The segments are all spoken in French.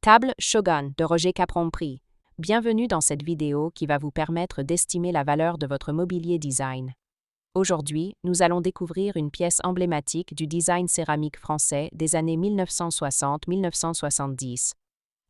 Table Shogun de Roger Capron Prix. Bienvenue dans cette vidéo qui va vous permettre d'estimer la valeur de votre mobilier design. Aujourd'hui, nous allons découvrir une pièce emblématique du design céramique français des années 1960-1970.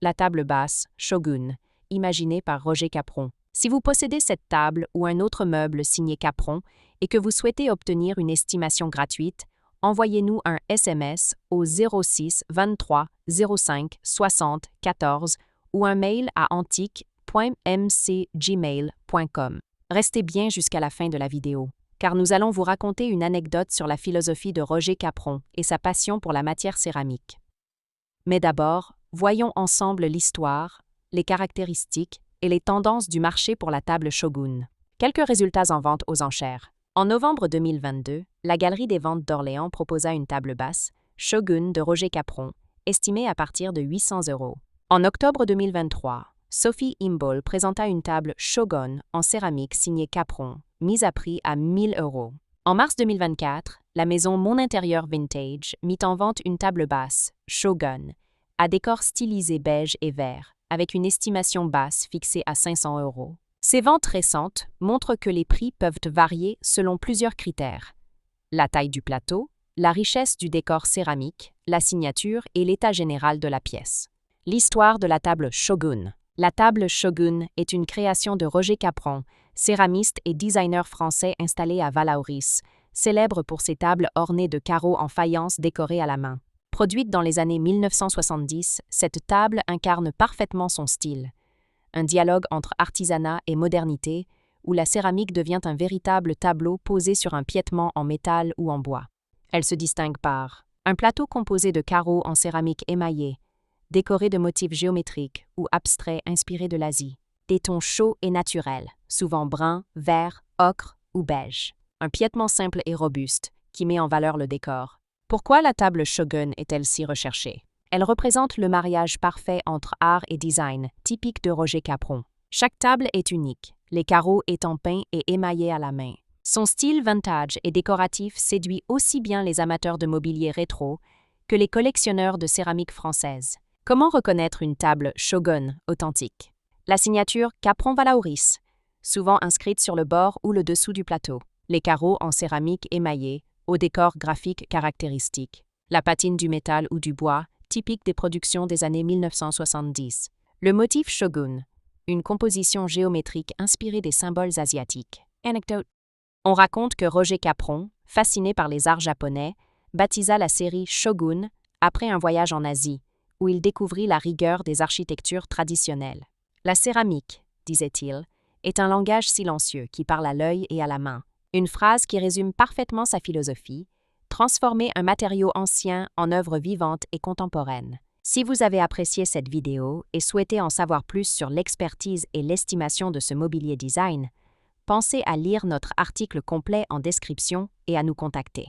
La table basse Shogun, imaginée par Roger Capron. Si vous possédez cette table ou un autre meuble signé Capron et que vous souhaitez obtenir une estimation gratuite, envoyez-nous un SMS au 06 23 05 60 14 ou un mail à antique.mcgmail.com. Restez bien jusqu'à la fin de la vidéo, car nous allons vous raconter une anecdote sur la philosophie de Roger Capron et sa passion pour la matière céramique. Mais d'abord, voyons ensemble l'histoire, les caractéristiques et les tendances du marché pour la table Shogun. Quelques résultats en vente aux enchères. En novembre 2022, la Galerie des Ventes d'Orléans proposa une table basse, Shogun de Roger Capron, estimée à partir de 800 €. En octobre 2023, Sophie Imbol présenta une table Shogun en céramique signée Capron, mise à prix à 1000 €. En mars 2024, la maison Mon Intérieur Vintage mit en vente une table basse, Shogun, à décor stylisé beige et vert, avec une estimation basse fixée à 500 €. Ces ventes récentes montrent que les prix peuvent varier selon plusieurs critères: la taille du plateau, la richesse du décor céramique, la signature et l'état général de la pièce. L'histoire de la table Shogun. La table Shogun est une création de Roger Capron, céramiste et designer français installé à Vallauris, célèbre pour ses tables ornées de carreaux en faïence décorés à la main. Produite dans les années 1970, cette table incarne parfaitement son style. Un dialogue entre artisanat et modernité, où la céramique devient un véritable tableau posé sur un piétement en métal ou en bois. Elle se distingue par un plateau composé de carreaux en céramique émaillée, décoré de motifs géométriques ou abstraits inspirés de l'Asie, des tons chauds et naturels, souvent bruns, verts, ocre ou beige. Un piétement simple et robuste, qui met en valeur le décor. Pourquoi la table Shogun est-elle si recherchée? Elle représente le mariage parfait entre art et design, typique de Roger Capron. Chaque table est unique, les carreaux étant peints et émaillés à la main. Son style vintage et décoratif séduit aussi bien les amateurs de mobilier rétro que les collectionneurs de céramique française. Comment reconnaître une table Shogun authentique? La signature Capron Vallauris, souvent inscrite sur le bord ou le dessous du plateau. Les carreaux en céramique émaillée, au décor graphique caractéristique. La patine du métal ou du bois, typique des productions des années 1970. Le motif Shogun, une composition géométrique inspirée des symboles asiatiques. Anecdote. On raconte que Roger Capron, fasciné par les arts japonais, baptisa la série Shogun après un voyage en Asie, où il découvrit la rigueur des architectures traditionnelles. La céramique, disait-il, est un langage silencieux qui parle à l'œil et à la main. Une phrase qui résume parfaitement sa philosophie: transformer un matériau ancien en œuvre vivante et contemporaine. Si vous avez apprécié cette vidéo et souhaitez en savoir plus sur l'expertise et l'estimation de ce mobilier design, pensez à lire notre article complet en description et à nous contacter.